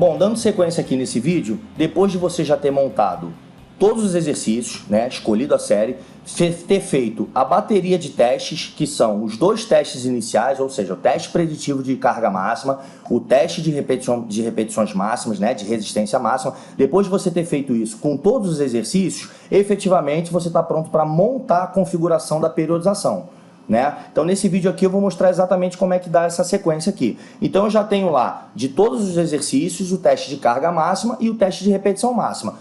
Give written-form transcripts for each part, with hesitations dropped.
Bom, dando sequência aqui nesse vídeo, depois de você já ter montado todos os exercícios, né, escolhido a série, ter feito a bateria de testes, que são os 2 testes iniciais, ou seja, o teste preditivo de carga máxima, o teste de repetições máximas, né, de resistência máxima. Depois de você ter feito isso com todos os exercícios, efetivamente você está pronto para montar a configuração da periodização. Né? Então nesse vídeo aqui eu vou mostrar exatamente como é que dá essa sequência aqui. Então eu já tenho lá de todos os exercícios o teste de carga máxima e o teste de repetição máxima.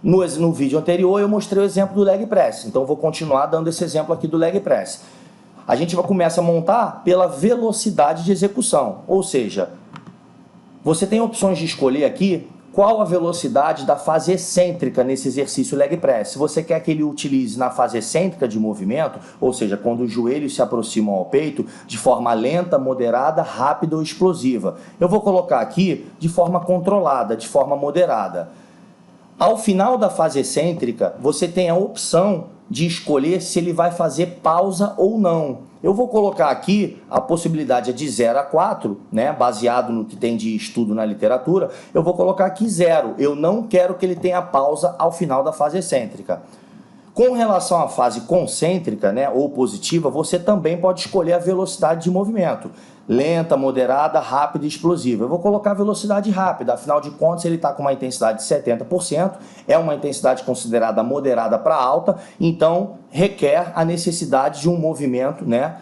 No vídeo anterior eu mostrei o exemplo do leg press, então eu vou continuar dando esse exemplo aqui do leg press. A gente começa a montar pela velocidade de execução, ou seja, você tem opções de escolher aqui qual a velocidade da fase excêntrica nesse exercício leg press. Se você quer que ele utilize na fase excêntrica de movimento, ou seja, quando os joelhos se aproximam ao peito, de forma lenta, moderada, rápida ou explosiva. Eu vou colocar aqui de forma controlada, de forma moderada. Ao final da fase excêntrica, você tem a opção de escolher se ele vai fazer pausa ou não. Eu vou colocar aqui a possibilidade de 0 a 4, né, baseado no que tem de estudo na literatura. Eu vou colocar aqui 0. Eu não quero que ele tenha pausa ao final da fase excêntrica. Com relação à fase concêntrica, né, ou positiva, você também pode escolher a velocidade de movimento. Lenta, moderada, rápida e explosiva. Eu vou colocar a velocidade rápida, afinal de contas ele está com uma intensidade de 70%, é uma intensidade considerada moderada para alta, então requer a necessidade de um movimento, né,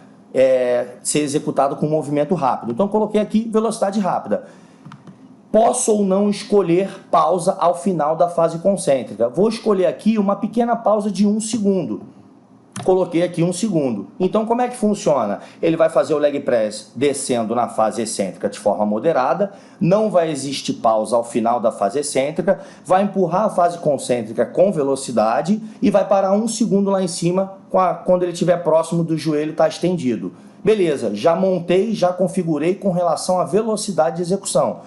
ser executado com um movimento rápido. Então coloquei aqui velocidade rápida. Posso ou não escolher pausa ao final da fase concêntrica. Vou escolher aqui uma pequena pausa de 1 segundo. Coloquei aqui 1 segundo. Então como é que funciona? Ele vai fazer o leg press descendo na fase excêntrica de forma moderada, não vai existir pausa ao final da fase excêntrica, vai empurrar a fase concêntrica com velocidade e vai parar 1 segundo lá em cima quando ele estiver próximo do joelho, está estendido. Beleza, já montei, já configurei com relação à velocidade de execução.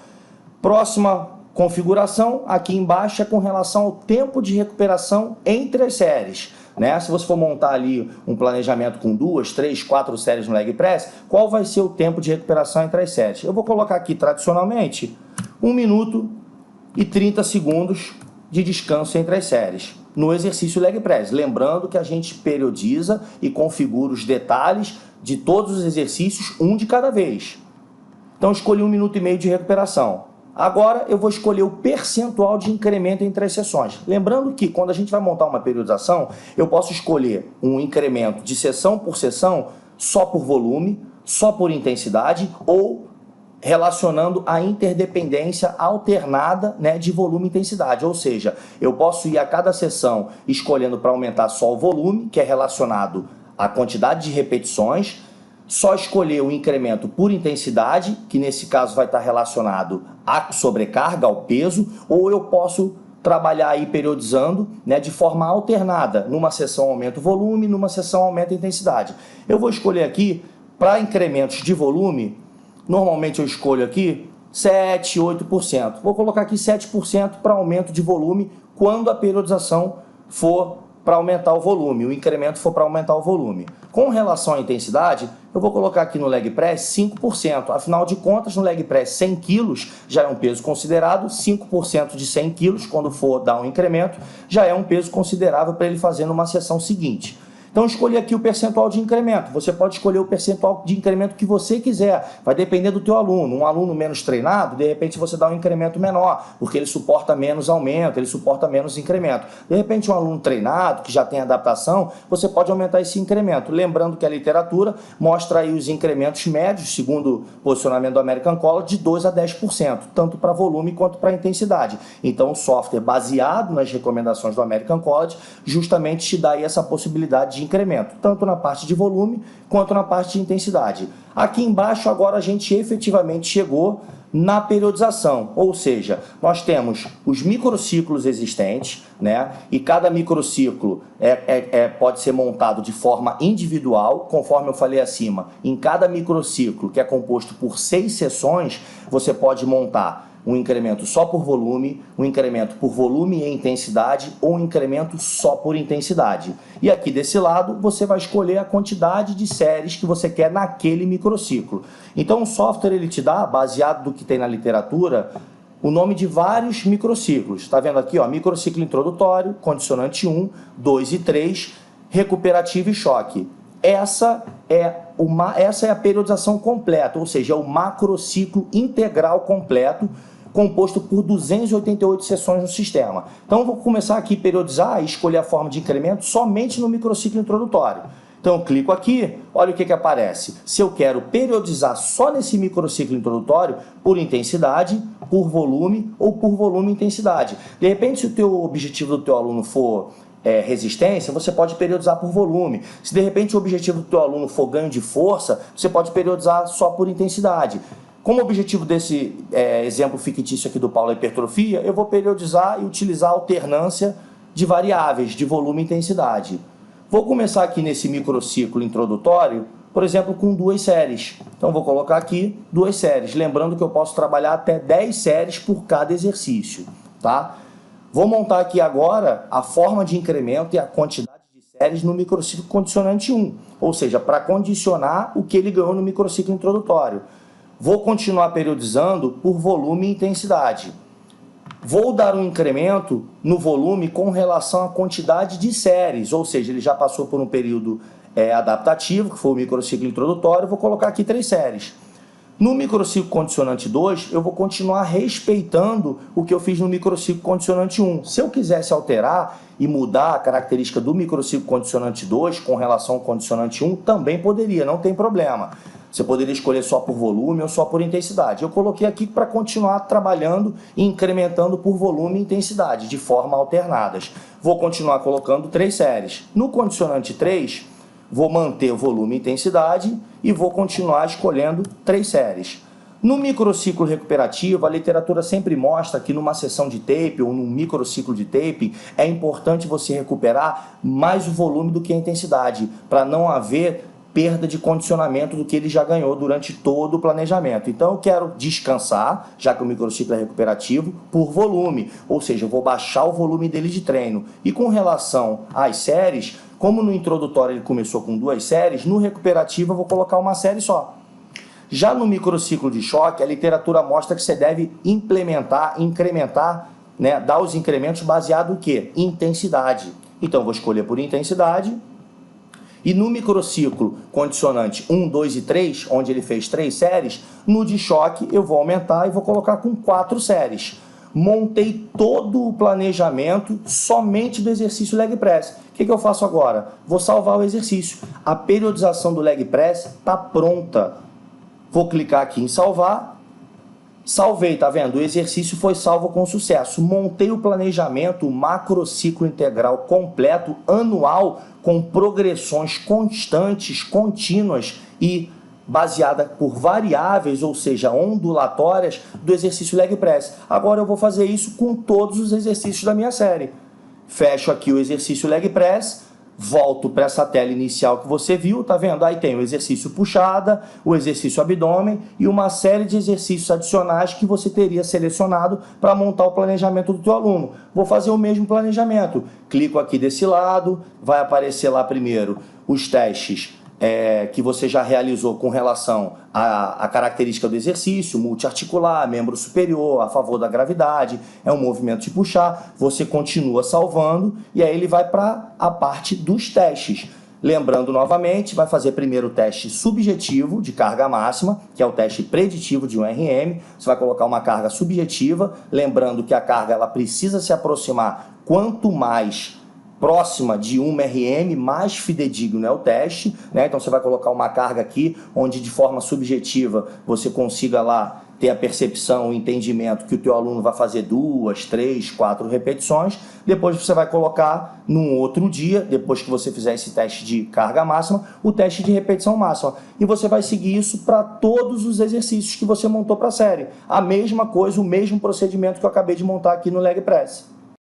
Próxima configuração, aqui embaixo, é com relação ao tempo de recuperação entre as séries. Né? Se você for montar ali um planejamento com 2, 3, 4 séries no leg press, qual vai ser o tempo de recuperação entre as séries? Eu vou colocar aqui tradicionalmente 1 minuto e 30 segundos de descanso entre as séries no exercício leg press. Lembrando que a gente periodiza e configura os detalhes de todos os exercícios, um de cada vez. Então escolhi 1 minuto e meio de recuperação. Agora eu vou escolher o percentual de incremento entre as sessões. Lembrando que quando a gente vai montar uma periodização, eu posso escolher um incremento de sessão por sessão, só por volume, só por intensidade ou relacionando a interdependência alternada, né, de volume e intensidade. Ou seja, eu posso ir a cada sessão escolhendo para aumentar só o volume, que é relacionado à quantidade de repetições, só escolher o incremento por intensidade, que nesse caso vai estar relacionado à sobrecarga, ao peso, ou eu posso trabalhar aí periodizando, né, de forma alternada. Numa sessão aumenta o volume, numa sessão aumenta a intensidade. Eu vou escolher aqui, para incrementos de volume, normalmente eu escolho aqui 7, 8%. Vou colocar aqui 7% para aumento de volume quando a periodização for para aumentar o volume, o incremento for para aumentar o volume. Com relação à intensidade, eu vou colocar aqui no leg press 5%. Afinal de contas, no leg press 100 kg já é um peso considerado, 5% de 100 kg, quando for dar um incremento, já é um peso considerável para ele fazer numa sessão seguinte. Então escolhi aqui o percentual de incremento. Você pode escolher o percentual de incremento que você quiser. Vai depender do teu aluno. Um aluno menos treinado, de repente você dá um incremento menor, porque ele suporta menos aumento, ele suporta menos incremento. De repente um aluno treinado, que já tem adaptação, você pode aumentar esse incremento. Lembrando que a literatura mostra aí os incrementos médios, segundo o posicionamento do American College, de 2 a 10%, tanto para volume quanto para intensidade. Então o software, baseado nas recomendações do American College, justamente te dá aí essa possibilidade de incremento, tanto na parte de volume quanto na parte de intensidade. Aqui embaixo agora a gente efetivamente chegou na periodização, ou seja, nós temos os microciclos existentes, né? E cada microciclo pode ser montado de forma individual, conforme eu falei acima. Em cada microciclo, que é composto por 6 sessões, você pode montar um incremento só por volume, um incremento por volume e intensidade ou um incremento só por intensidade. E aqui desse lado você vai escolher a quantidade de séries que você quer naquele microciclo. Então o software ele te dá, baseado do que tem na literatura, o nome de vários microciclos. Está vendo aqui, ó, microciclo introdutório, condicionante 1, 2 e 3, recuperativo e choque. Essa é a periodização completa, ou seja, é o macrociclo integral completo, composto por 288 sessões no sistema. Então, eu vou começar aqui a periodizar e escolher a forma de incremento somente no microciclo introdutório. Então, eu clico aqui, olha o que aparece. Se eu quero periodizar só nesse microciclo introdutório, por intensidade, por volume ou por volume e intensidade. De repente, se o teu objetivo do teu aluno for resistência, você pode periodizar por volume. Se de repente o objetivo do teu aluno for ganho de força, você pode periodizar só por intensidade. Como objetivo desse exemplo fictício aqui do Paulo é hipertrofia, eu vou periodizar e utilizar a alternância de variáveis de volume e intensidade. Vou começar aqui nesse microciclo introdutório, por exemplo, com 2 séries. Então, vou colocar aqui 2 séries. Lembrando que eu posso trabalhar até 10 séries por cada exercício, tá? Vou montar aqui agora a forma de incremento e a quantidade de séries no microciclo condicionante 1, ou seja, para condicionar o que ele ganhou no microciclo introdutório. Vou continuar periodizando por volume e intensidade. Vou dar um incremento no volume com relação à quantidade de séries, ou seja, ele já passou por um período adaptativo, que foi o microciclo introdutório, vou colocar aqui 3 séries. No microciclo condicionante 2, eu vou continuar respeitando o que eu fiz no microciclo condicionante 1. Se eu quisesse alterar e mudar a característica do microciclo condicionante 2 com relação ao condicionante 1, também poderia, não tem problema. Você poderia escolher só por volume ou só por intensidade. Eu coloquei aqui para continuar trabalhando e incrementando por volume e intensidade, de forma alternadas. Vou continuar colocando 3 séries. No condicionante 3, vou manter o volume e intensidade e vou continuar escolhendo 3 séries. No microciclo recuperativo, a literatura sempre mostra que numa sessão de tape ou num microciclo de tape, é importante você recuperar mais o volume do que a intensidade, para não haver perda de condicionamento do que ele já ganhou durante todo o planejamento. Então eu quero descansar, já que o microciclo é recuperativo, por volume, ou seja, eu vou baixar o volume dele de treino. E com relação às séries, como no introdutório ele começou com 2 séries, no recuperativo eu vou colocar uma série só. Já no microciclo de choque, a literatura mostra que você deve implementar, incrementar, né, dar os incrementos baseado em quê? Intensidade. Então eu vou escolher por intensidade. E no microciclo condicionante 1, 2 e 3, onde ele fez 3 séries, no de choque eu vou aumentar e vou colocar com 4 séries. Montei todo o planejamento somente do exercício leg press. O que eu faço agora? Vou salvar o exercício. A periodização do leg press está pronta. Vou clicar aqui em salvar. Salvei, tá vendo? O exercício foi salvo com sucesso. Montei o planejamento, o macrociclo integral completo, anual, com progressões constantes, contínuas e baseada por variáveis, ou seja, ondulatórias, do exercício leg press. Agora eu vou fazer isso com todos os exercícios da minha série. Fecho aqui o exercício leg press, volto para essa tela inicial que você viu, tá vendo? Aí tem o exercício puxada, o exercício abdômen e uma série de exercícios adicionais que você teria selecionado para montar o planejamento do teu aluno. Vou fazer o mesmo planejamento. Clico aqui desse lado, vai aparecer lá primeiro os testes que você já realizou com relação à característica do exercício, multiarticular, membro superior, a favor da gravidade, é um movimento de puxar, você continua salvando e aí ele vai para a parte dos testes. Lembrando novamente, vai fazer primeiro o teste subjetivo de carga máxima, que é o teste preditivo de um RM. Você vai colocar uma carga subjetiva, lembrando que a carga ela precisa se aproximar quanto mais próxima de 1 RM, mais fidedigno é o teste, né? Então você vai colocar uma carga aqui, onde de forma subjetiva você consiga lá ter a percepção, o entendimento que o teu aluno vai fazer 2, 3, 4 repetições. Depois você vai colocar num outro dia, depois que você fizer esse teste de carga máxima, o teste de repetição máxima. E você vai seguir isso para todos os exercícios que você montou para a série. A mesma coisa, o mesmo procedimento que eu acabei de montar aqui no leg press.